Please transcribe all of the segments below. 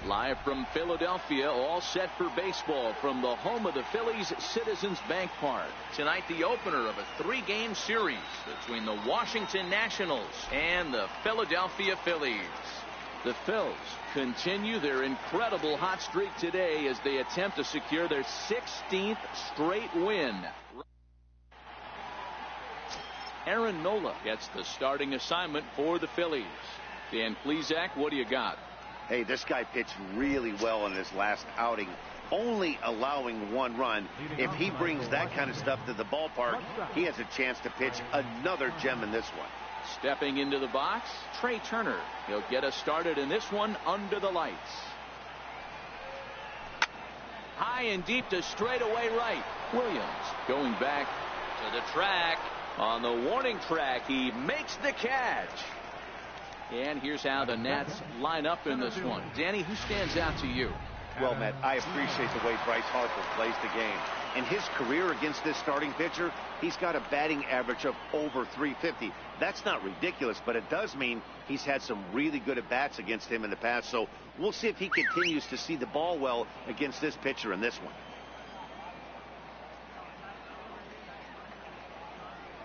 Live from Philadelphia, all set for baseball from the home of the Phillies, Citizens Bank Park. Tonight, the opener of a 3-game series between the Washington Nationals and the Philadelphia Phillies. The Phils continue their incredible hot streak today as they attempt to secure their 16th straight win. Aaron Nola gets the starting assignment for the Phillies. Dan Plesac, what do you got? Hey, this guy pitched really well in his last outing, only allowing 1 run. If he brings that kind of stuff to the ballpark, he has a chance to pitch another gem in this one. Stepping into the box, Trey Turner. He'll get us started in this one under the lights. High and deep to straightaway right. Williams going back to the track. On the warning track, he makes the catch. And here's how the Nats line up in this one. Danny, who stands out to you? Well, Matt, I appreciate the way Bryce Harper plays the game. In his career against this starting pitcher, he's got a batting average of over 350. That's not ridiculous, but it does mean he's had some really good at-bats against him in the past. So we'll see if he continues to see the ball well against this pitcher in this one.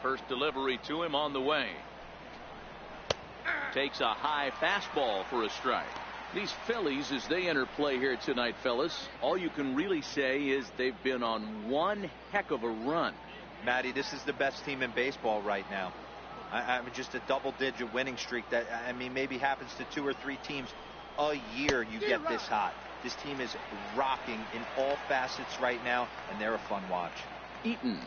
First delivery to him on the way. Takes a high fastball for a strike. These Phillies, as they enter play here tonight, fellas, all you can really say is they've been on one heck of a run. Matty, this is the best team in baseball right now. I mean, just a double-digit winning streak that, I mean, maybe happens to 2 or 3 teams a year. You get this hot. This team is rocking in all facets right now, and they're a fun watch. Eaton,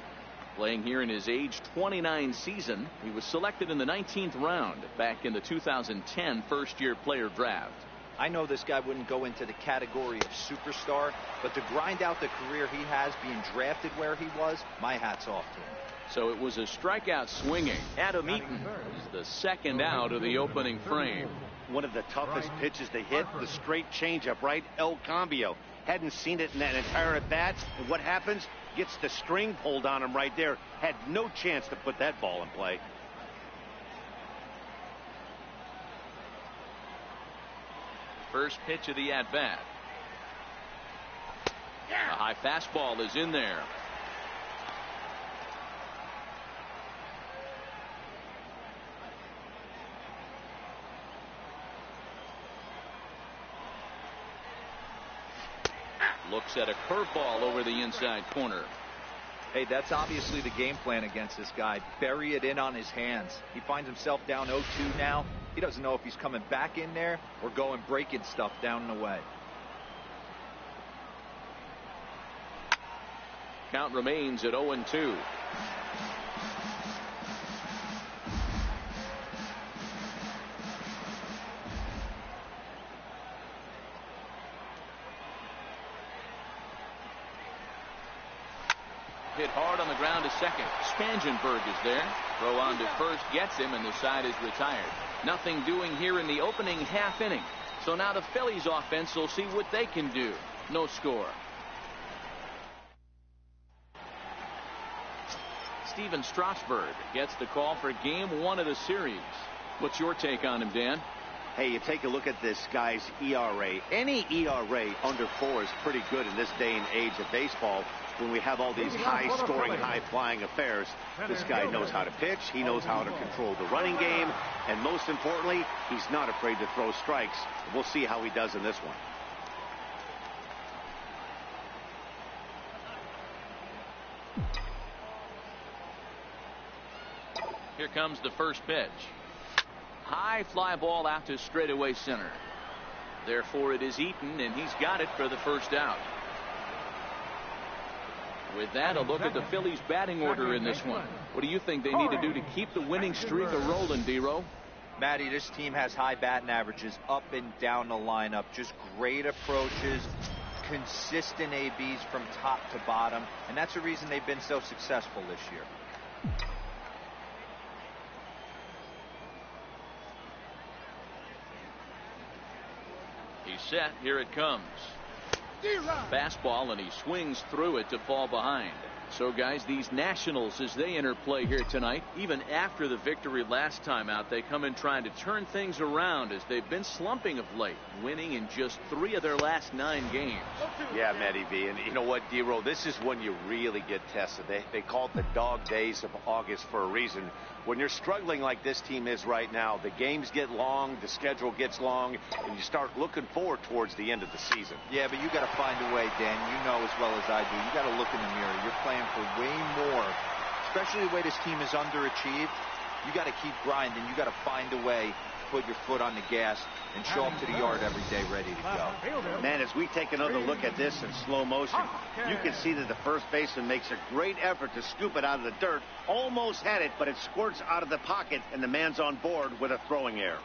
playing here in his age 29 season. He was selected in the 19th round back in the 2010 first-year player draft. I know this guy wouldn't go into the category of superstar, but to grind out the career he has being drafted where he was, my hat's off to him. So it was a strikeout swinging. Adam Eaton is the second out of the opening frame. One of the toughest pitches to hit, the straight changeup, right? El Cambio. Hadn't seen it in that entire at-bat. And what happens? Gets the string pulled on him right there. Had no chance to put that ball in play. First pitch of the at-bat. A high fastball is in there. Looks at a curveball over the inside corner. Hey, that's obviously the game plan against this guy. Bury it in on his hands. He finds himself down 0-2 now. He doesn't know if he's coming back in there or going breaking stuff down and away. Count remains at 0-2. Hit hard on the ground to second. Spangenberg is there. Throw on to first gets him, and the side is retired. Nothing doing here in the opening half inning. So now the Phillies offense will see what they can do. No score. Steven Strasburg gets the call for game 1 of the series. What's your take on him, Dan? Hey, you take a look at this guy's ERA. Any ERA under 4 is pretty good in this day and age of baseball when we have all these high-scoring, high-flying affairs. This guy knows how to pitch. He knows how to control the running game. And most importantly, he's not afraid to throw strikes. We'll see how he does in this one. Here comes the first pitch. High fly ball out to straightaway center. Therefore, it is Eaton, and he's got it for the first out. With that, a look at the Phillies' batting order in this one. What do you think they need to do to keep the winning streak rolling, D-Row? Matty, this team has high batting averages up and down the lineup. Just great approaches, consistent ABs from top to bottom, and that's the reason they've been so successful this year. He's set. Here it comes. Fastball, and he swings through it to fall behind. So, guys, these Nationals, as they interplay here tonight, even after the victory last time out, they come in trying to turn things around as they've been slumping of late, winning in just 3 of their last 9 games. Yeah, Matty V. And you know what, D-Roll, this is when you really get tested. They call it the dog days of August for a reason. When you're struggling like this team is right now, the games get long, the schedule gets long, and you start looking forward towards the end of the season. Yeah, but you got to find a way, Dan. You know as well as I do. You got to look in the mirror. You're playing for way more, especially the way this team is underachieved. You got to keep grinding. You got to find a way to put your foot on the gas and show up to the yard every day ready to go. Man, as we take another look at this in slow motion, you can see that the first baseman makes a great effort to scoop it out of the dirt. Almost had it, but it squirts out of the pocket, and the man's on board with a throwing error.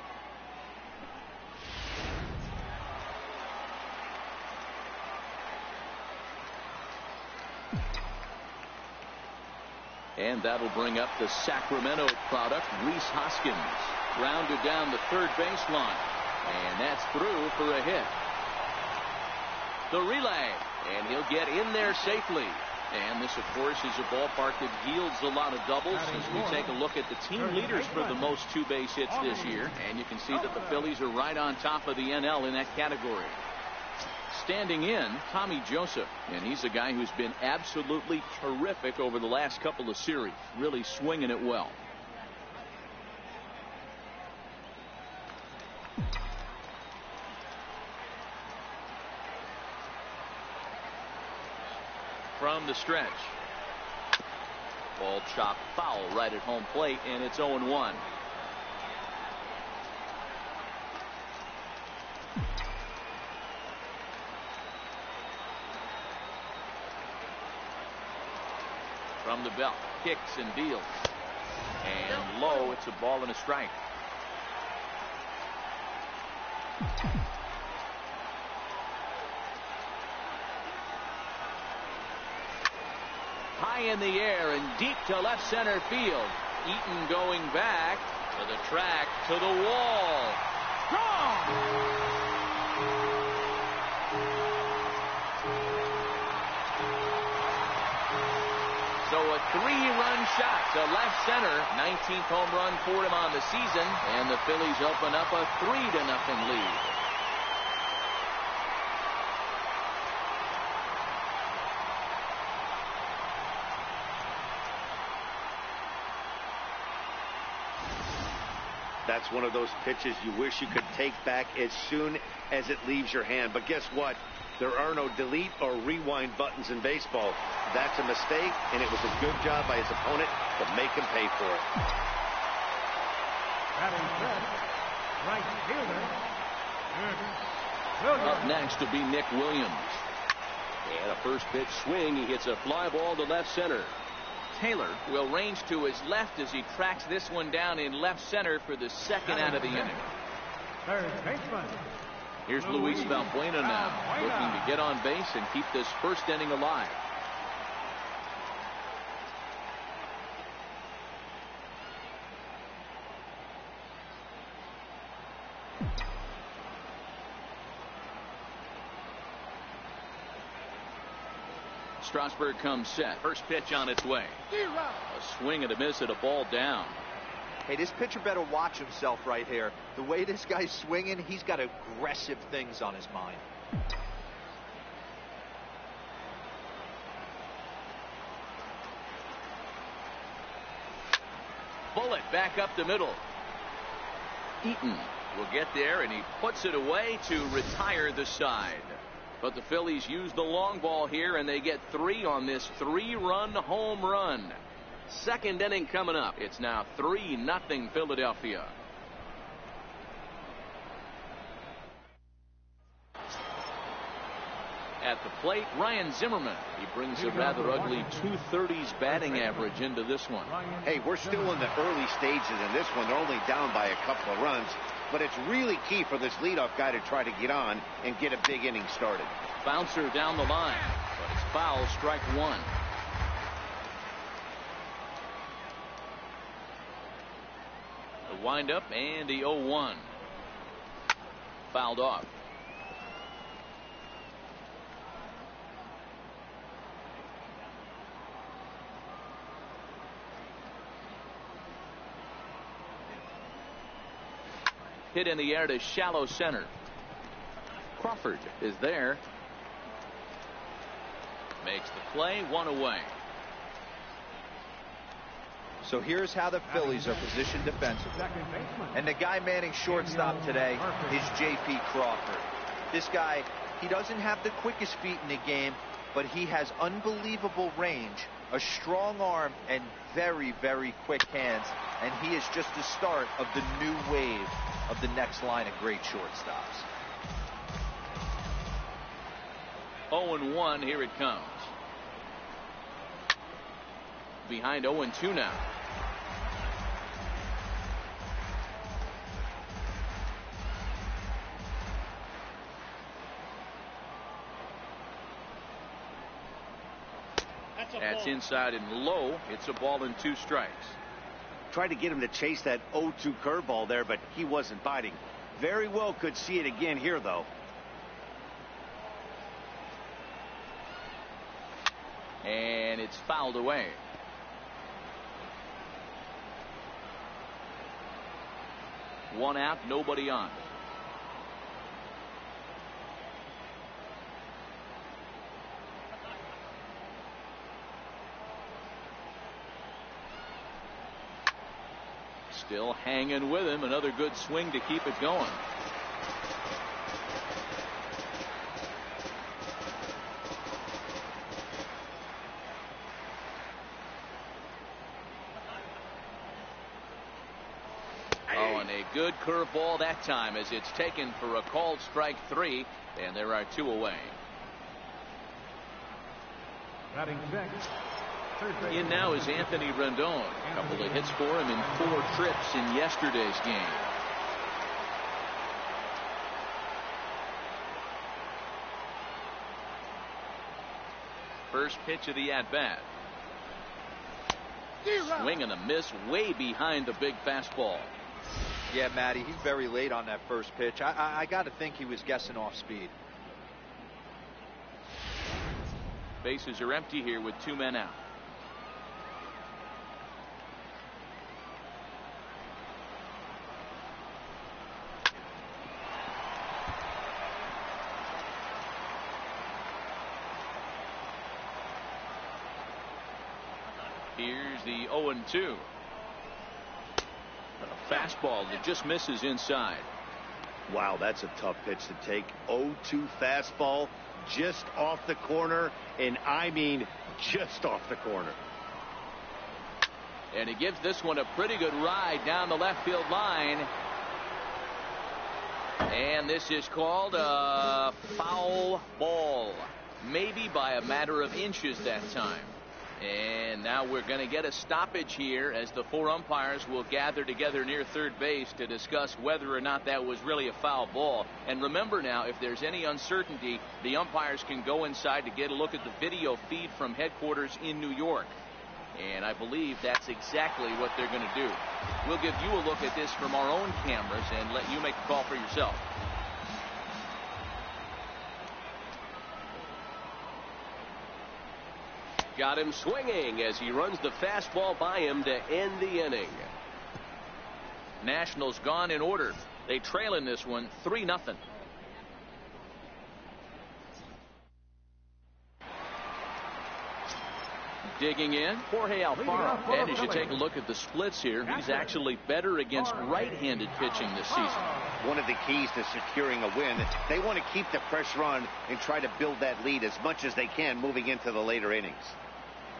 And that'll bring up the Sacramento product, Rhys Hoskins. Grounded down the third baseline. And that's through for a hit. The relay. And he'll get in there safely. And this, of course, is a ballpark that yields a lot of doubles as we take a look at the team leaders for the most 2-base hits this year. And you can see that the Phillies are right on top of the NL in that category. Standing in, Tommy Joseph, and he's a guy who's been absolutely terrific over the last couple of series, really swinging it well. From the stretch, ball chopped foul right at home plate, and it's 0-1. From the belt, kicks and deals. And low, it's a ball and a strike. High in the air and deep to left center field. Eaton going back to the track, to the wall. Gone! So a 3-run shot to left center. 19th home run for him on the season. And the Phillies open up a 3-0 lead. That's one of those pitches you wish you could take back as soon as it leaves your hand. But guess what? There are no delete or rewind buttons in baseball. That's a mistake, and it was a good job by his opponent to make him pay for it. Right fielder. Up next to be Nick Williams. And a first pitch swing. He hits a fly ball to left center. Taylor will range to his left as he tracks this one down in left center for the second out of the inning. Third baseman. Here's Luis Valbuena now, looking to get on base and keep this first inning alive. Strasburg comes set. First pitch on its way. A swing and a miss at a ball down. Hey, this pitcher better watch himself right here. The way this guy's swinging, he's got aggressive things on his mind. Bullet back up the middle. Eaton will get there, and he puts it away to retire the side. But the Phillies use the long ball here, and they get 3 on this 3-run home run. Second inning coming up. It's now 3-0 Philadelphia. At the plate, Ryan Zimmerman. He brings a rather ugly 230s batting average into this one. Hey, we're still in the early stages in this one. They're only down by a couple of runs. But it's really key for this leadoff guy to try to get on and get a big inning started. Bouncer down the line. But it's foul, strike 1. The windup and the 0-1. Fouled off. Hit in the air to shallow center. Crawford is there. Makes the play, 1 away. So here's how the Phillies are positioned defensively. And the guy manning shortstop today is J.P. Crawford. This guy, he doesn't have the quickest feet in the game, but he has unbelievable range, a strong arm, and very, very quick hands. And he is just the start of the new wave of the next line of great shortstops. 0-1, here it comes. Behind 0-2 now. That's inside and low. It's a ball and 2 strikes. Tried to get him to chase that 0-2 curveball there, but he wasn't biting. Very well could see it again here, though. And it's fouled away. One out, nobody on. Still hanging with him. Another good swing to keep it going. Oh, and a good curveball that time as it's taken for a called strike 3, and there are 2 away. Batting sixth. In now is Anthony Rendon. A couple of hits for him in 4 trips in yesterday's game. First pitch of the at-bat. Swing and a miss way behind the big fastball. Yeah, Matty, he's very late on that first pitch. I got to think he was guessing off speed. Bases are empty here with 2 men out. Here's the 0-2. A fastball that just misses inside. Wow, that's a tough pitch to take. 0-2 fastball just off the corner, and I mean just off the corner. And he gives this one a pretty good ride down the left field line. And this is called a foul ball. Maybe by a matter of inches that time. And now we're going to get a stoppage here as the 4 umpires will gather together near third base to discuss whether or not that was really a foul ball. And remember now, if there's any uncertainty, the umpires can go inside to get a look at the video feed from headquarters in New York. And I believe that's exactly what they're going to do. We'll give you a look at this from our own cameras and let you make the call for yourself. Got him swinging as he runs the fastball by him to end the inning. Nationals gone in order. They trail in this one 3-0. Digging in, Jorge Alfaro. And as you take a look at the splits here, he's actually better against right-handed pitching this season. One of the keys to securing a win, they want to keep the pressure on and try to build that lead as much as they can moving into the later innings.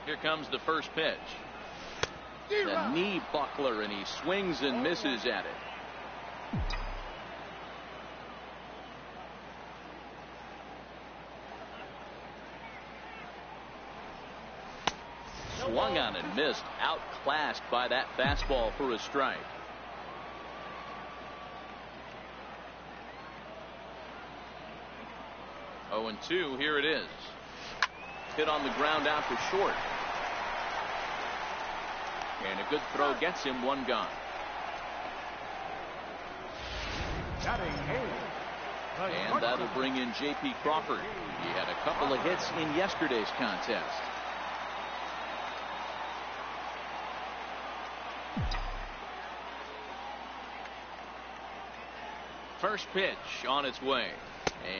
Here comes the first pitch. The knee buckler, and he swings and misses at it. Swung on and missed, outclassed by that fastball for a strike. Oh, and 2, here it is. Hit on the ground out to short. And a good throw gets him 1 gone. And that'll bring in J.P. Crawford. He had a couple of hits in yesterday's contest. First pitch on its way.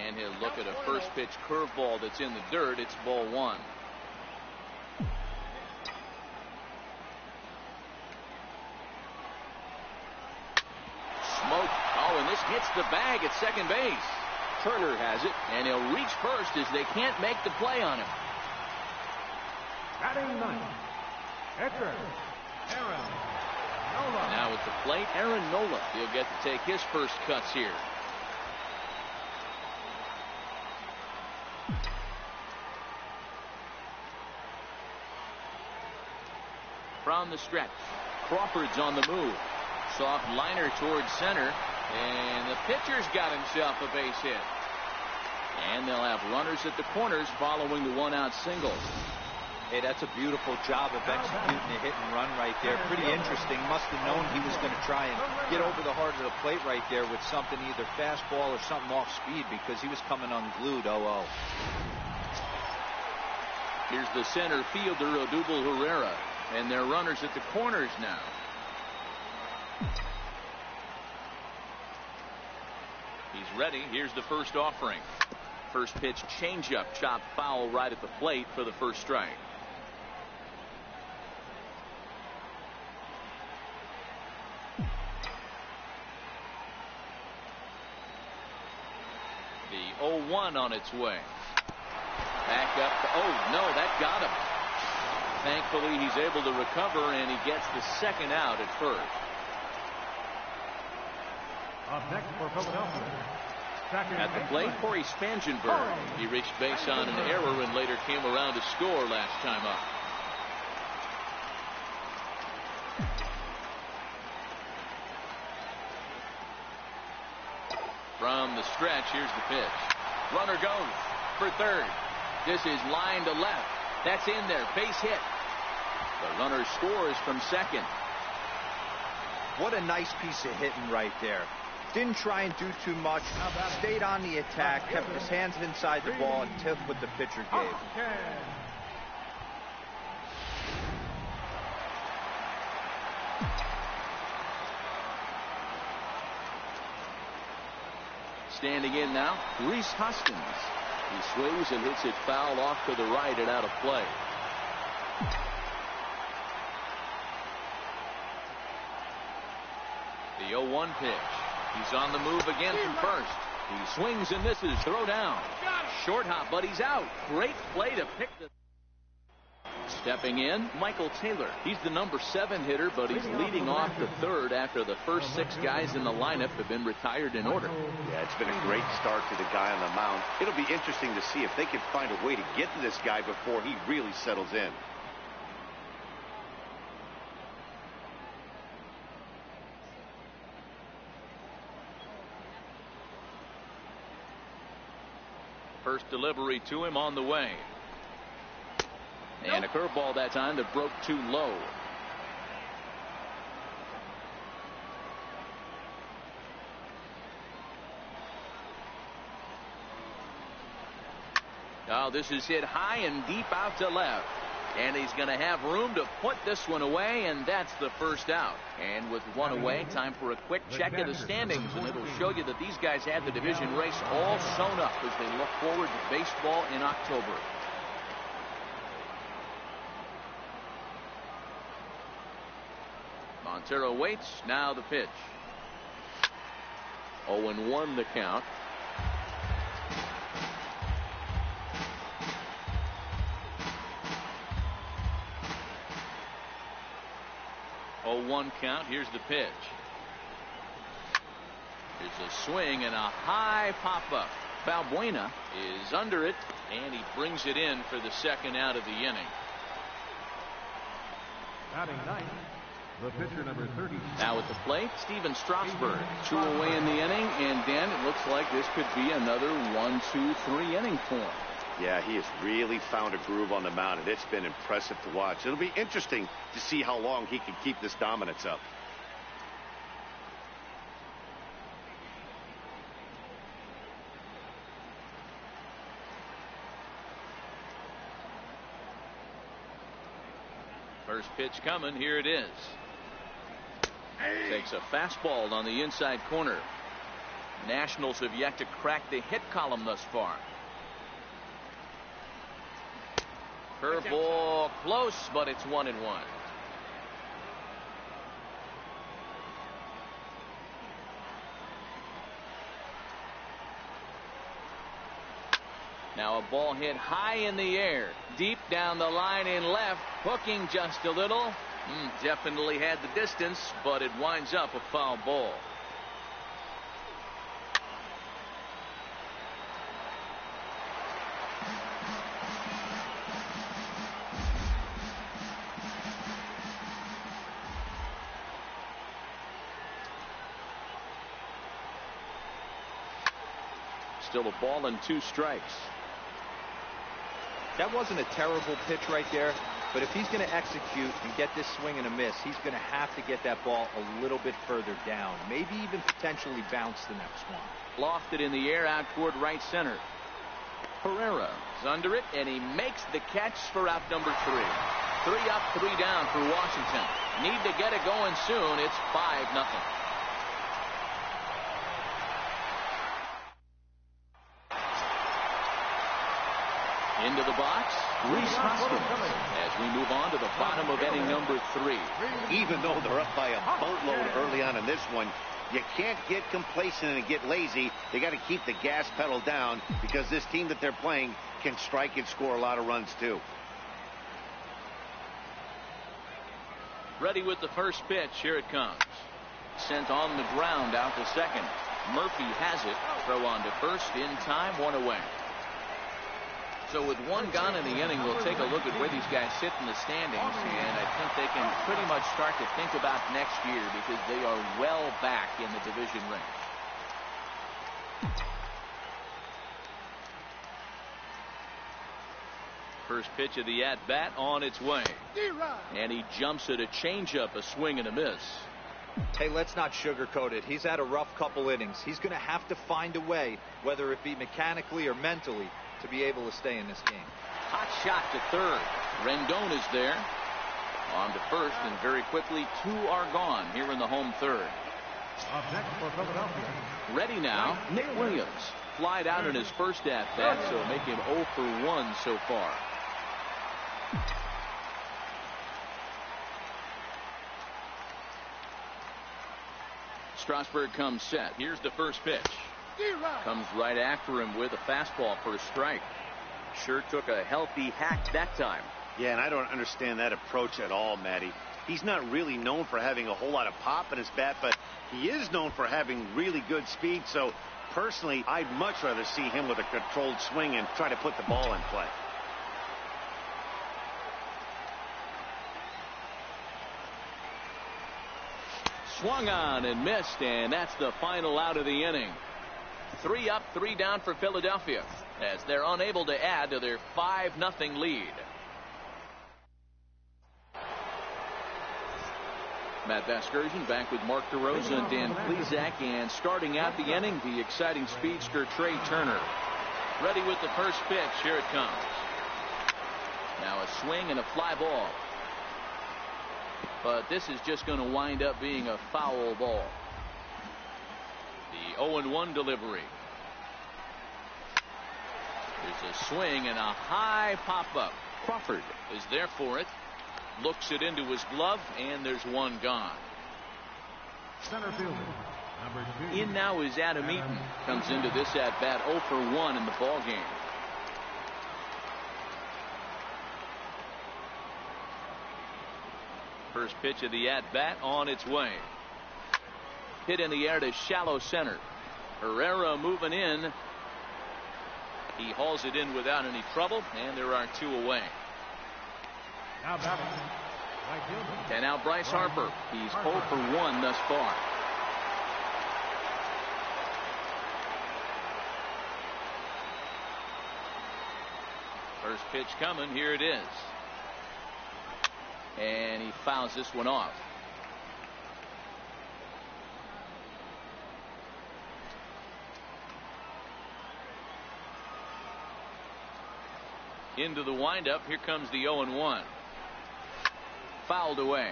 And he'll look at a first pitch curveball that's in the dirt. It's ball one. Smoke. Oh, and this hits the bag at second base. Turner has it, and he'll reach first as they can't make the play on him. Batting ninth, Aaron Nola. Now at the plate, Aaron Nola. He'll get to take his first cuts here. From the stretch, Crawford's on the move. Soft liner towards center, and the pitcher's got himself a base hit. And they'll have runners at the corners following the one-out single. Hey, that's a beautiful job of executing a hit and run right there. Pretty interesting. Must have known he was going to try and get over the heart of the plate right there with something, either fastball or something off speed, because he was coming unglued. 0-0. Here's the center fielder, Odubel Herrera, and they're runners at the corners now. He's ready. Here's the first offering. First pitch changeup, chopped foul right at the plate for the first strike. The 0-1 on its way. Back up. Oh, no, that got him. Thankfully, he's able to recover, and he gets the second out at first. Up next for Philadelphia. At the plate, Corey Spangenberg. He reached base on an error and later came around to score last time up. From the stretch, here's the pitch. Runner goes for third. This is line to left. That's in there. Base hit. The runner scores from second. What a nice piece of hitting right there. Didn't try and do too much. Stayed on the attack. Kept his hands inside the ball and took what the pitcher gave. Standing in now, Rhys Hoskins. He swings and hits it foul off to the right and out of play. The 0-1 pitch. He's on the move again from first. He swings and misses. Throw down. Short hop, but he's out. Great play to pick the... Stepping in, Michael Taylor. He's the number 7 hitter, but he's leading off the third after the first 6 guys in the lineup have been retired in order. Yeah, it's been a great start to the guy on the mound. It'll be interesting to see if they can find a way to get to this guy before he really settles in. First delivery to him on the way. And a curveball that time that broke too low. Oh, this is hit high and deep out to left. And he's going to have room to put this one away, and that's the first out. And with one away, time for a quick check of the standings, and it'll show you that these guys have the division race all sewn up as they look forward to baseball in October. Montero waits. Now the pitch. 0-1 the count. One count. Here's the pitch. There's a swing and a high pop-up. Balbuena is under it, and he brings it in for the second out of the inning. Batting ninth, the pitcher number 30. Now at the plate, Steven Strasburg. 2 away in the inning, and Dan, it looks like this could be another 1-2-3 inning for him. Yeah, he has really found a groove on the mound, and it's been impressive to watch. It'll be interesting to see how long he can keep this dominance up. First pitch coming. Here it is. Takes a fastball on the inside corner. Nationals have yet to crack the hit column thus far. Curveball close, but it's 1-1. Now a ball hit high in the air, deep down the line in left, hooking just a little. Definitely had the distance, but it winds up a foul ball. Still a ball and 2 strikes. That wasn't a terrible pitch right there, but if he's going to execute and get this swing and a miss, he's going to have to get that ball a little bit further down, maybe even potentially bounce the next one. Lofted in the air out toward right center. Herrera is under it, and he makes the catch for out number 3. 3 up, 3 down for Washington. Need to get it going soon. It's 5-0. Into the box, Rhys Hoskins, as we move on to the bottom of inning number 3. Even though they're up by a boatload early on in this one, you can't get complacent and get lazy. They got to keep the gas pedal down because this team that they're playing can strike and score a lot of runs too. Ready with the first pitch. Here it comes. Sent on the ground out to second. Murphy has it. Throw on to first in time. 1 away. So with 1 gone in the inning, we'll take a look at where these guys sit in the standings, and I think they can pretty much start to think about next year because they are well back in the division race. First pitch of the at-bat on its way. And he jumps at a changeup, a swing and a miss. Hey, let's not sugarcoat it. He's had a rough couple innings. He's going to have to find a way, whether it be mechanically or mentally, to be able to stay in this game. Hot shot to third. Rendon is there. On to first, and very quickly 2 are gone here in the home third. Up next for Philadelphia. Ready now, Nick Williams. Flied out in his first at-bat, so make him 0 for 1 so far. Strasburg comes set. Here's the first pitch. Comes right after him with a fastball for a strike. Sure took a healthy hack that time. Yeah, and I don't understand that approach at all, Matty. He's not really known for having a whole lot of pop in his bat, but he is known for having really good speed. So personally, I'd much rather see him with a controlled swing and try to put the ball in play. Swung on and missed, and that's the final out of the inning. 3 up, 3 down for Philadelphia as they're unable to add to their 5-0 lead. Matt Vasgersian back with Mark DeRosa and Dan Plesac, and starting out the inning, the exciting speedster Trey Turner. Ready with the first pitch. Here it comes. Now a swing and a fly ball. But this is just going to wind up being a foul ball. The 0-1 delivery. There's a swing and a high pop-up. Crawford is there for it. Looks it into his glove, and there's 1 gone. Center fielder, number 2. In now is Adam Eaton. Comes into this at-bat 0 for 1 in the ball game. First pitch of the at-bat on its way. Hit in the air to shallow center. Herrera moving in. He hauls it in without any trouble, and there are 2 away. Now batting, right fielder. And now Bryce Harper. He's 0 for 1 thus far. First pitch coming. Here it is. And he fouls this one off. Into the windup. Here comes the 0-1. Fouled away.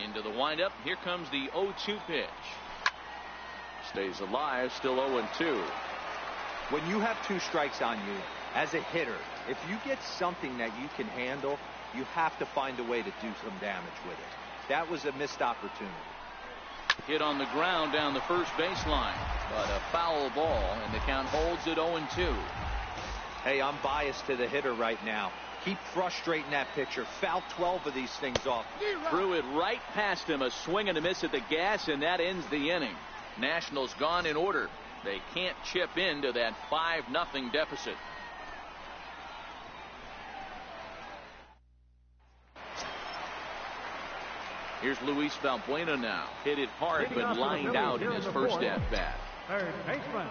Into the windup. Here comes the 0-2 pitch. Stays alive. Still 0-2. When you have 2 strikes on you as a hitter, if you get something that you can handle, you have to find a way to do some damage with it. That was a missed opportunity. Hit on the ground down the first baseline, but a foul ball, and the count holds at 0-2. Hey, I'm biased to the hitter right now. Keep frustrating that pitcher. Foul 12 of these things off. Threw it right past him. A swing and a miss at the gas, and that ends the inning. Nationals gone in order. They can't chip into that 5-0 deficit. Here's Luis Valbuena now. Hit it hard, but lined out in his first at-bat. Third baseman,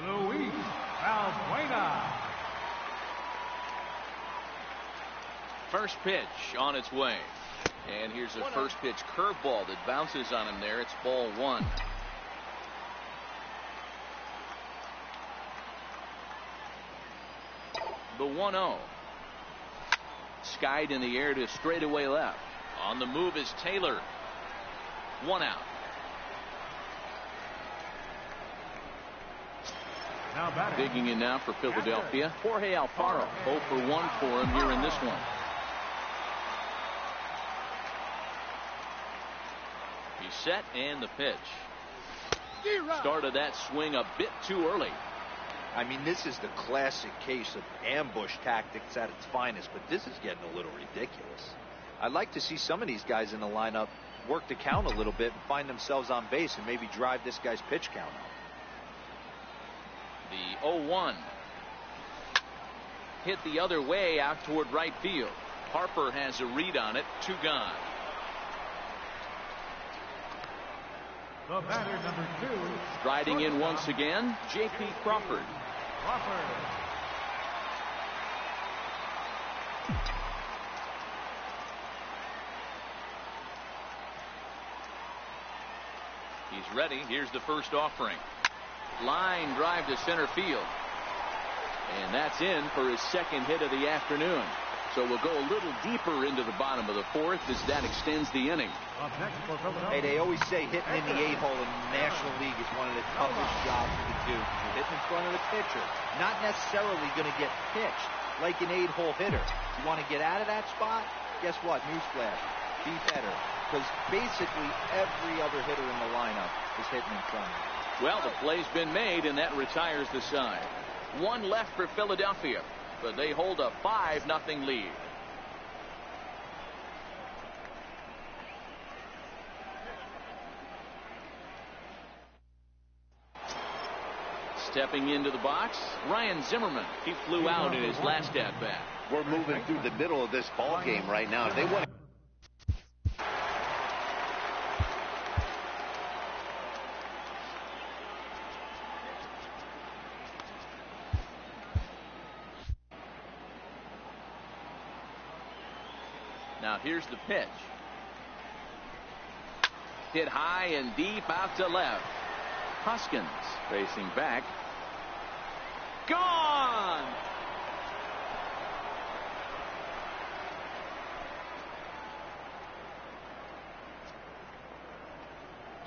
Luis Valbuena. First pitch on its way. And here's a first pitch curveball that bounces on him there. It's ball 1. The 1-0. Skied in the air to straightaway left. On the move is Taylor. 1 out. Digging in now for Philadelphia, Jorge Alfaro. 0 for 1 for him here in this one. He's set, and the pitch. Started that swing a bit too early. I mean, this is the classic case of ambush tactics at its finest, but this is getting a little ridiculous. I'd like to see some of these guys in the lineup work the count a little bit and find themselves on base and maybe drive this guy's pitch count up. The 0-1. Hit the other way out toward right field. Harper has a read on it. 2 gone. The batter, number 2. Striding in once again, J.P. Crawford. He's ready. Here's the first offering. Line drive to center field. And that's in for his second hit of the afternoon. So we'll go a little deeper into the bottom of the 4th as that extends the inning. Hey, they always say hitting in the 8-hole in the National League is one of the toughest jobs to do. You're hitting in front of the pitcher, not necessarily going to get pitched like an 8-hole hitter. You want to get out of that spot? Guess what? Newsflash. Be better. Because basically every other hitter in the lineup is hitting in front of you. Well, the play's been made, and that retires the side. 1 left for Philadelphia, but they hold a 5-0 lead. Stepping into the box, Ryan Zimmerman. He flew out in his last at-bat. We're moving through the middle of this ball game right now. If they want. Now here's the pitch. Hit high and deep out to left. Hoskins facing back. Gone!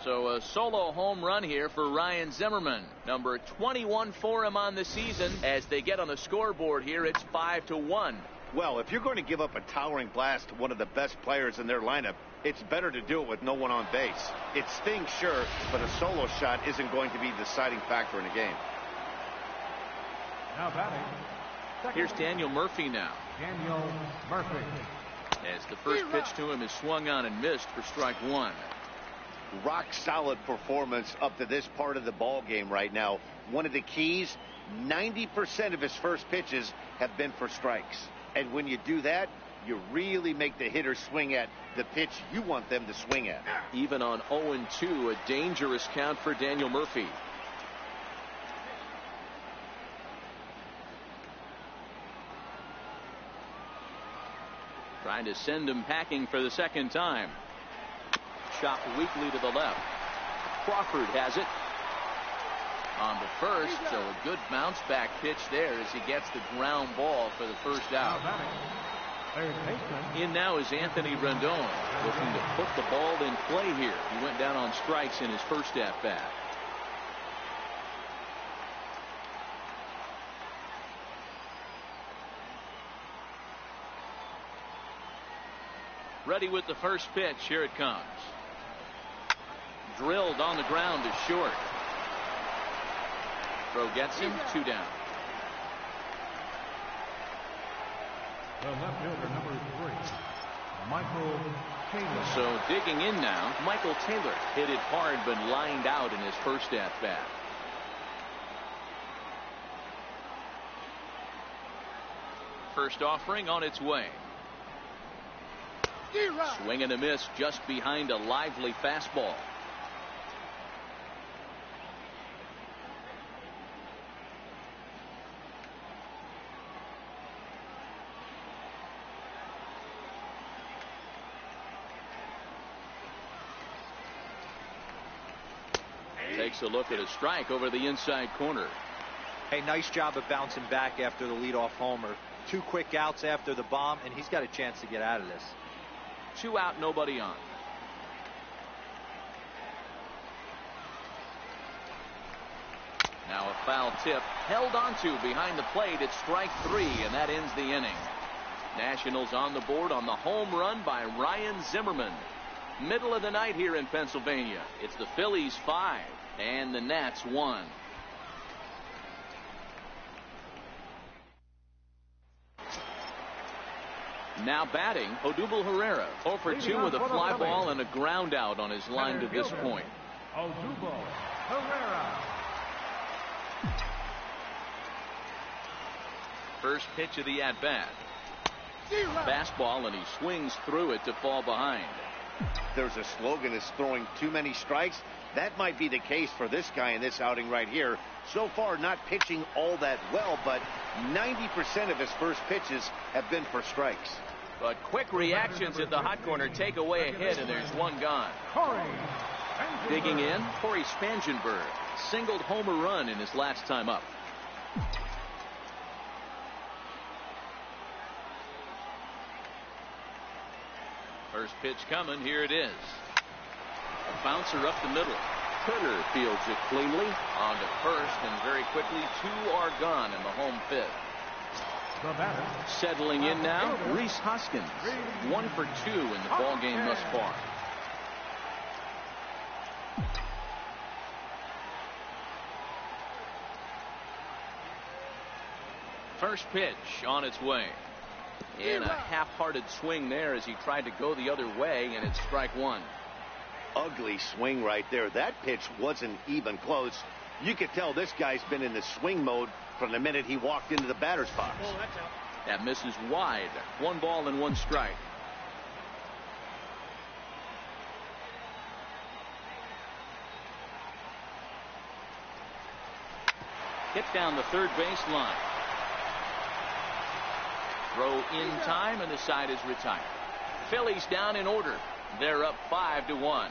So a solo home run here for Ryan Zimmerman. Number 21 for him on the season. As they get on the scoreboard here, it's 5-1. Well, if you're going to give up a towering blast to one of the best players in their lineup, it's better to do it with no one on base. It stings, sure, but a solo shot isn't going to be the deciding factor in a game. Now batting. Here's Daniel Murphy now. Daniel Murphy. As the first pitch to him is swung on and missed for strike 1. Rock solid performance up to this part of the ball game right now. One of the keys, 90% of his first pitches have been for strikes. And when you do that, you really make the hitter swing at the pitch you want them to swing at. Even on 0-2, a dangerous count for Daniel Murphy. Trying to send him packing for the second time. Shot weakly to the left. Crawford has it. On to first, so a good bounce back pitch there as he gets the ground ball for the first out. Third baseman. In now is Anthony Rendon, looking to put the ball in play here. He went down on strikes in his first at-bat. Ready with the first pitch. Here it comes. Drilled on the ground to short. Throw gets him. 2 down. The left fielder, number 3, Michael Taylor. So digging in now, Michael Taylor hit it hard but lined out in his first at-bat. First offering on its way. Swing and a miss just behind a lively fastball. Takes a look at a strike over the inside corner. Hey, nice job of bouncing back after the leadoff homer. 2 quick outs after the bomb, and he's got a chance to get out of this. 2 out, nobody on. Now a foul tip held onto behind the plate. It's strike 3, and that ends the inning. Nationals on the board on the home run by Ryan Zimmerman. Middle of the night here in Pennsylvania. It's the Phillies 5 and the Nats 1. Now batting, Odubel Herrera, 0 for 2 with a fly ball and a ground out on his line to this point. Odubel Herrera. First pitch of the at-bat. Fastball, and he swings through it to fall behind. There's a slogan is throwing too many strikes. That might be the case for this guy in this outing right here. So far, not pitching all that well, but 90% of his first pitches have been for strikes. But quick reactions at the hot corner take away a hit, and there's 1 gone. Digging in, Corey Spangenberg singled home a run in his last time up. First pitch coming. Here it is. A bouncer up the middle. Turner fields it cleanly on to first, and very quickly 2 are gone in the home fifth. Settling in now, Rhys Hoskins, 1 for 2 in the ball game thus far. First pitch on its way. And a half-hearted swing there as he tried to go the other way, and it's strike 1. Ugly swing right there. That pitch wasn't even close. You could tell this guy's been in the swing mode from the minute he walked into the batter's box. That misses wide. 1 ball and 1 strike. Hit down the third base line. Throw in time, and the side is retired. Phillies down in order. They're up 5-1.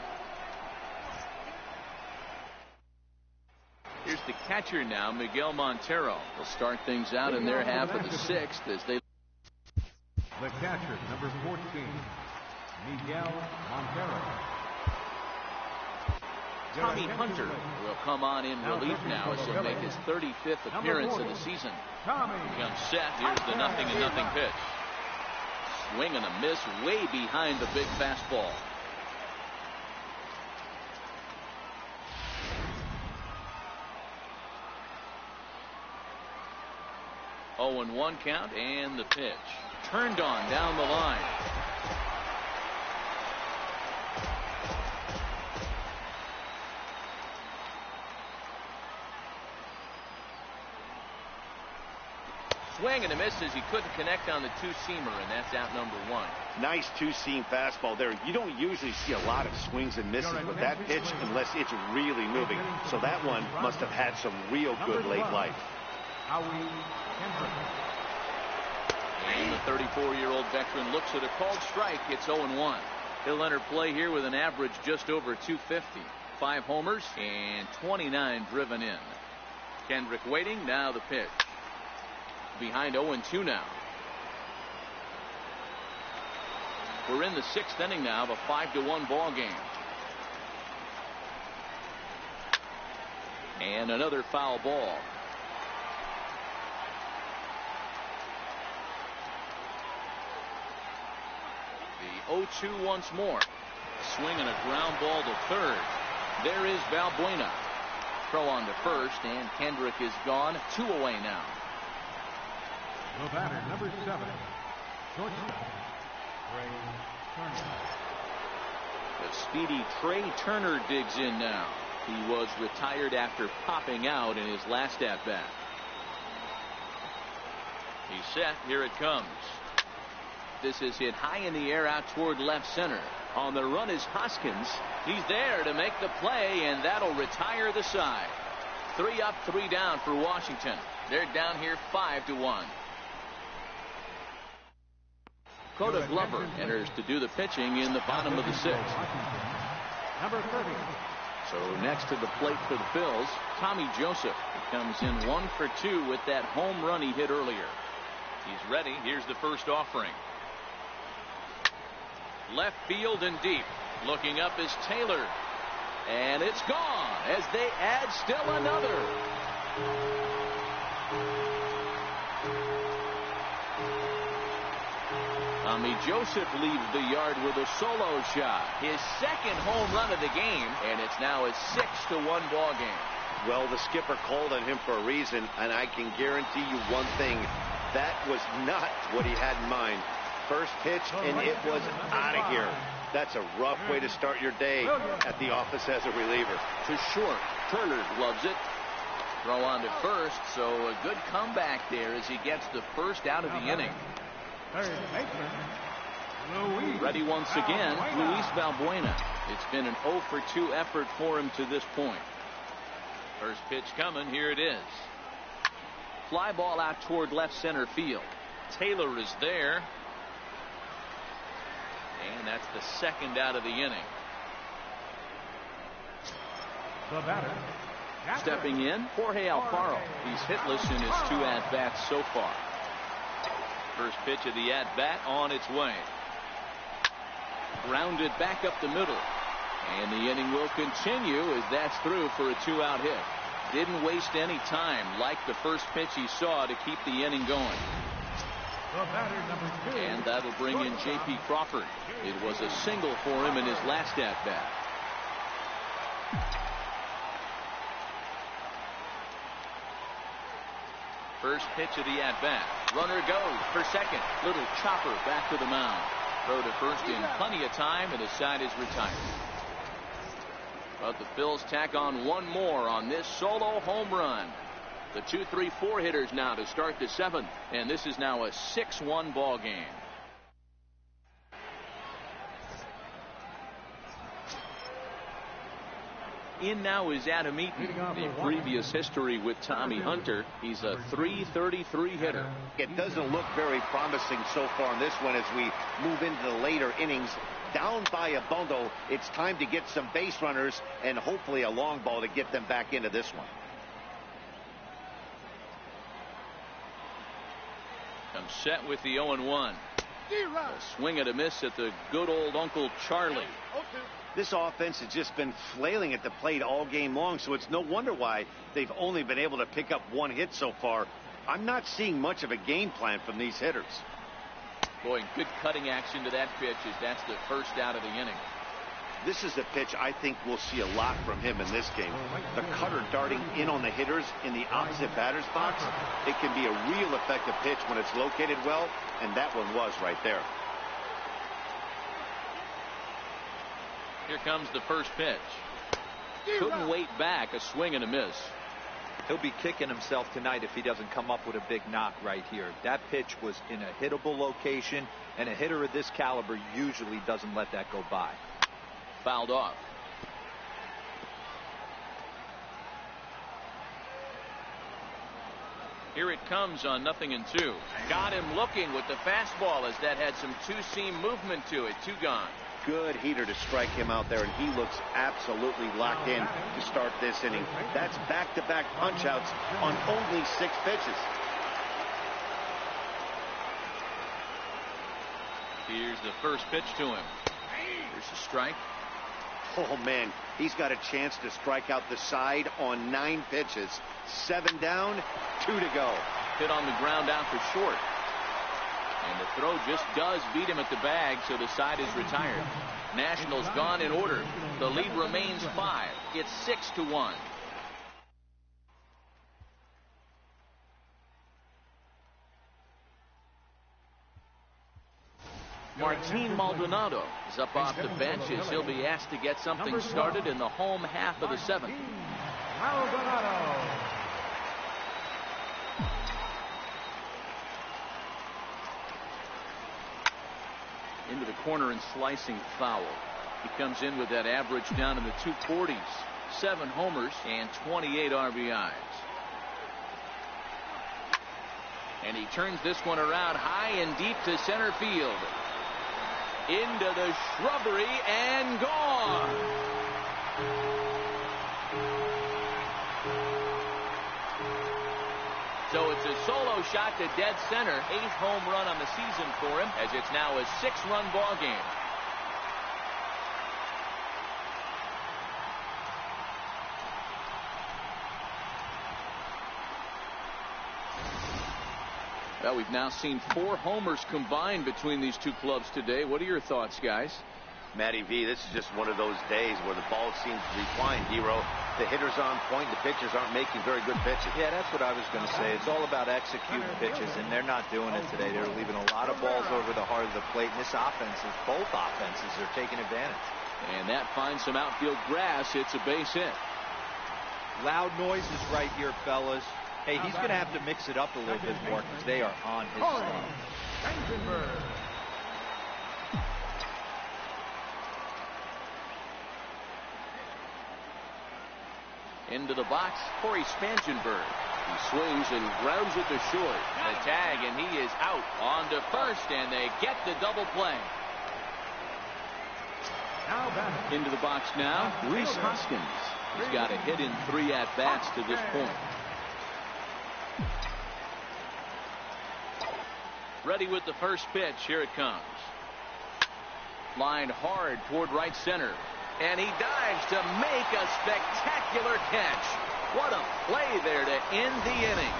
Here's the catcher now, Miguel Montero. Will start things out in their half of the 6th as they. The catcher, number 14, Miguel Montero. Tommy Hunter will come on in relief now as he'll make his 35th appearance of the season. Comes set. Here's the 0-0 pitch. Swing and a miss way behind the big fastball. Oh, and 1 count, and the pitch. Turned on down the line. Swing and a miss as he couldn't connect on the 2-seamer, and that's out number 1. Nice 2-seam fastball there. You don't usually see a lot of swings and misses with that pitch unless it's really moving. So that one must have had some real good late life. And the 34-year-old veteran looks at a called strike. It's 0-1. He'll enter play here with an average just over 250. 5 homers and 29 driven in. Kendrick waiting. Now the pitch. Behind 0-2 now. We're in the 6th inning now of a 5-1 ball game. And another foul ball. The 0-2 once more. Swing and a ground ball to third. There is Valbuena. Throw on to first, and Kendrick is gone. 2 away now. The batter, number 7, shortstop, Trey Turner. The speedy Trey Turner digs in now. He was retired after popping out in his last at-bat. He's set. Here it comes. This is hit high in the air out toward left center. On the run is Hoskins. He's there to make the play, and that'll retire the side. 3 up, 3 down for Washington. They're down here 5-1. Coda Glover enters to do the pitching in the bottom of the 6th. Number 30. So next to the plate for the Phils, Tommy Joseph. He comes in 1 for 2 with that home run he hit earlier. He's ready. Here's the first offering. Left field and deep. Looking up is Taylor. And it's gone as they add still another. Tommy Joseph leaves the yard with a solo shot. His 2nd home run of the game, and it's now a 6-1 ball game. Well, the skipper called on him for a reason, and I can guarantee you one thing. That was not what he had in mind. First pitch, and it was out of here. That's a rough way to start your day at the office as a reliever. To short. Turner gloves it. Throw on to first, so a good comeback there as he gets the first out of the inning. Ready once again, Luis Valbuena. It's been an 0 for 2 effort for him to this point. First pitch coming. Here it is. Fly ball out toward left center field. Taylor is there. And that's the 2nd out of the inning. The batter, stepping in, Jorge Alfaro. He's hitless in his 2 at-bats so far. First pitch of the at-bat on its way. Grounded back up the middle. And the inning will continue as that's through for a 2-out hit. Didn't waste any time like the first pitch he saw to keep the inning going. the batter, number 2. And that'll bring in J.P. Crawford. It was a single for him in his last at-bat. First pitch of the at-bat. Runner goes for second. Little chopper back to the mound. Throw to first in plenty of time, and the side is retired. But the Phils tack on one more on this solo home run. The 2-3-4 hitters now to start the 7th, and this is now a 6-1 ball game. In now is Adam Eaton. The previous history with Tommy Hunter. He's a .333 hitter. It doesn't look very promising so far in this one as we move into the later innings. Down by a bundle, it's time to get some base runners and hopefully a long ball to get them back into this one. Comes set with the 0-1. A swing and a miss at the good old Uncle Charlie. This offense has just been flailing at the plate all game long, so it's no wonder why they've only been able to pick up one hit so far. I'm not seeing much of a game plan from these hitters. Boy, good cutting action to that pitch as that's the first out of the inning. This is a pitch I think we'll see a lot from him in this game. The cutter darting in on the hitters in the opposite batter's box. It can be a real effective pitch when it's located well, and that one was right there. Here comes the first pitch. Couldn't wait back. A swing and a miss. He'll be kicking himself tonight if he doesn't come up with a big knock right here. That pitch was in a hittable location, and a hitter of this caliber usually doesn't let that go by. Fouled off. Here it comes on 0-2. Got him looking with the fastball as that had some two-seam movement to it. 2 gone. Good heater to strike him out there, and he looks absolutely locked in to start this inning. That's back-to-back punch-outs on only 6 pitches. Here's the first pitch to him. Here's a strike. Oh, man, he's got a chance to strike out the side on 9 pitches. 7 down, 2 to go. Hit on the ground out for short. And the throw just does beat him at the bag, so the side is retired. Nationals gone in order. The lead remains 5. It's 6-1. Martin Maldonado is up off the bench as he'll be asked to get something started in the home half of the 7th. Maldonado. Into the corner and slicing foul. He comes in with that average down in the 240s. 7 homers and 28 RBIs. And he turns this one around high and deep to center field. Into the shrubbery and gone. So it's a solo shot to dead center. 8th home run on the season for him, as it's now a 6-run ball game. Well, we've now seen 4 homers combined between these two clubs today. What are your thoughts, guys? Matty V, this is just one of those days where the ball seems to be flying, Dero. The hitter's on point. The pitchers aren't making very good pitches. Yeah, that's what I was going to say. It's all about executing pitches, and they're not doing it today. They're leaving a lot of balls over the heart of the plate, and this offense, both offenses are taking advantage. And that finds some outfield grass. It's a base hit. Loud noises right here, fellas. Hey, he's going to have to mix it up a little bit more because they are on his side. Into the box, Corey Spangenberg. He swings and grounds it to short. The tag, and he is out on to first, and they get the double play. Into the box now, Rhys Hoskins. He's got a hit in 3 at-bats to this point. Ready with the first pitch. Here it comes. Lined hard toward right center. And he dives to make a spectacular catch. What a play there to end the inning.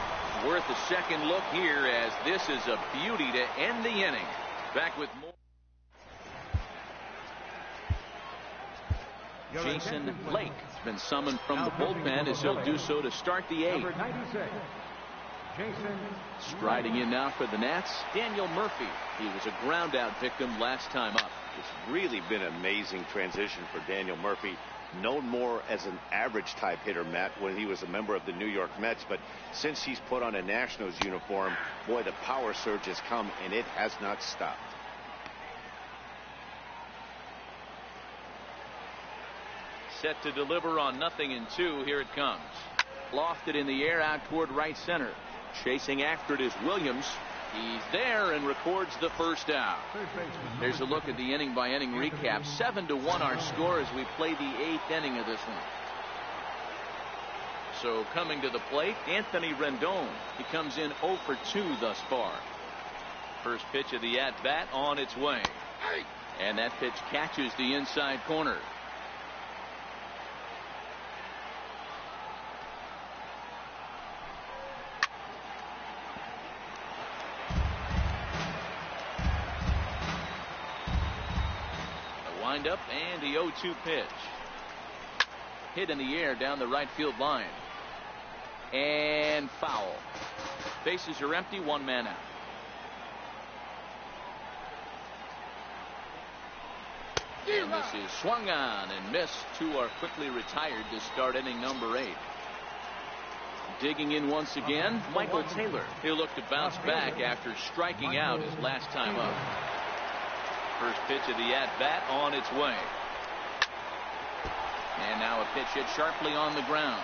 Worth a second look here, as this is a beauty to end the inning. Back with more. Jason Lake has been summoned from the bullpen, as he'll do so to start the 8th. Striding in now for the Nats, Daniel Murphy. He was a ground out victim last time up. It's really been an amazing transition for Daniel Murphy, known more as an average type hitter, Matt, when he was a member of the New York Mets. But since he's put on a Nationals uniform, boy, the power surge has come, and it has not stopped. Set to deliver on 0-2. Here it comes. Lofted in the air out toward right center. Chasing after it is Williams. He's there and records the first out. Here's a look at the inning-by-inning recap. 7-1 our score as we play the 8th inning of this one. So coming to the plate, Anthony Rendon. He comes in 0 for 2 thus far. First pitch of the at-bat on its way. And that pitch catches the inside corner. Wind up and the 0-2 pitch. Hit in the air down the right field line. And foul. Bases are empty, 1 man out. And this is swung on and missed. 2 are quickly retired to start inning number 8. Digging in once again, Michael Taylor. He'll look to bounce back after striking out his last time up. First pitch of the at-bat on its way. And now a pitch hit sharply on the ground.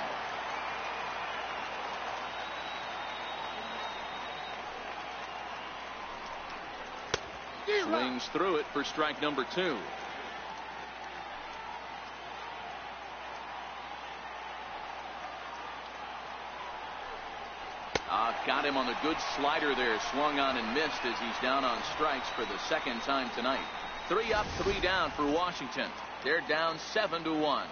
Swings through it for strike number 2. A Got him on the good slider there. Swung on and missed as he's down on strikes for the second time tonight. 3 up, 3 down for Washington. They're down 7-1.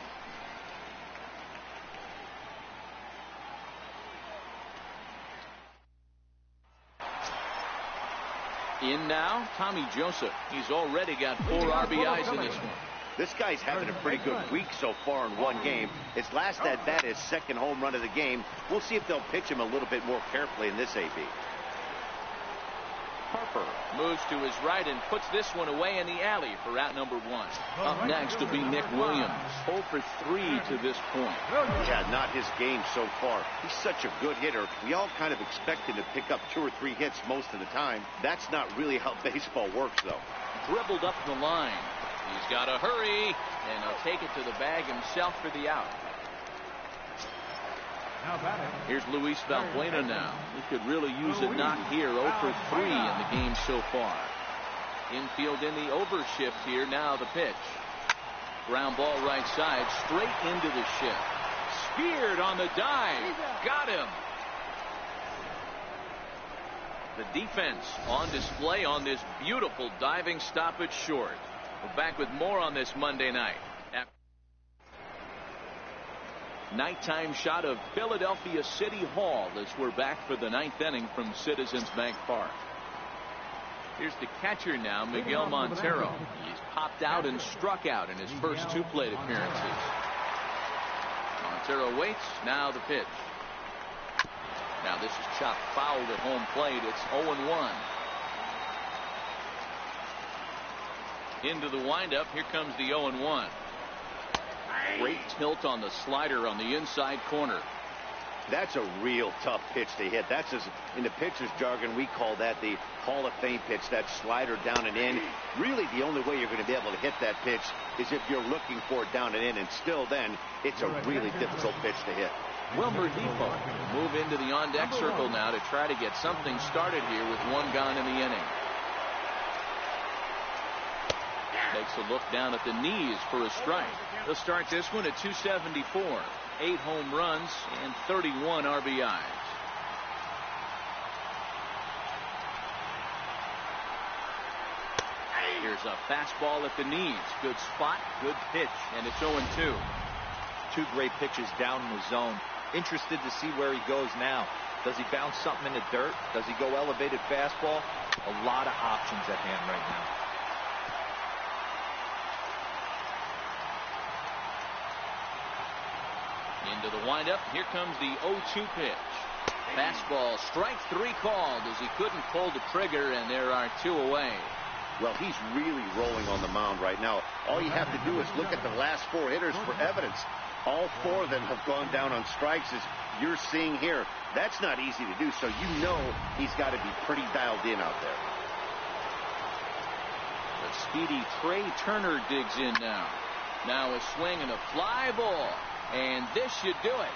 In now, Tommy Joseph. He's already got 4 RBIs in this one. This guy's having a pretty good week so far in one game. His last at bat is second home run of the game. We'll see if they'll pitch him a little bit more carefully in this AB. Harper moves to his right and puts this one away in the alley for out number 1. Up next will be Nick Williams. 0 for 3 to this point. Yeah, not his game so far. He's such a good hitter. We all kind of expect him to pick up 2 or 3 hits most of the time. That's not really how baseball works, though. Dribbled up the line. He's got to hurry, and he'll take it to the bag himself for the out. Here's Luis Valbuena now. He could really use a knock here. 0 for 3 in the game so far. Infield in the overshift here. Now the pitch. Ground ball right side. Straight into the shift. Speared on the dive. Got him. The defense on display on this beautiful diving stoppage short. We're back with more on this Monday night. Nighttime shot of Philadelphia City Hall as we're back for the 9th inning from Citizens Bank Park. Here's the catcher now, Miguel Montero. He's popped out and struck out in his first 2 plate appearances. Montero waits. Now the pitch. Now this is chopped foul at home plate. It's 0-1. Into the windup. Here comes the 0-1. Great tilt on the slider on the inside corner. That's a real tough pitch to hit. That's, as in the pitcher's jargon, we call that the Hall of Fame pitch. That slider down and in. Really, the only way you're going to be able to hit that pitch is if you're looking for it down and in. And still, then it's a really difficult pitch to hit. Wilmer Depot move into the on-deck circle now to try to get something started here with 1 gone in the inning. Takes a look down at the knees for a strike. They'll start this one at 274. 8 home runs and 31 RBIs. Here's a fastball at the knees. Good spot, good pitch, and it's 0-2. 2 great pitches down in the zone. Interested to see where he goes now. Does he bounce something in the dirt? Does he go elevated fastball? A lot of options at hand right now. Into the windup. Here comes the 0-2 pitch. Fastball, strike 3 called as he couldn't pull the trigger, and there are 2 away. Well, he's really rolling on the mound right now. All you have to do is look at the last 4 hitters for evidence. All 4 of them have gone down on strikes, as you're seeing here. That's not easy to do, so you know he's got to be pretty dialed in out there. The speedy Trey Turner digs in now. Now a swing and a fly ball. And this should do it.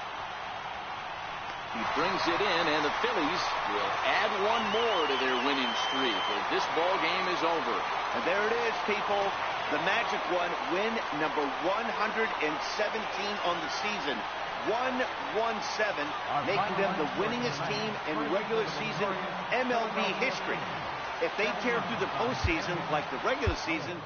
He brings it in, and the Phillies will add 1 more to their winning streak as this ball game is over. And there it is, people. The magic one, win number 117 on the season. 117, making them the winningest team in regular season MLB history. If they tear through the postseason like the regular season,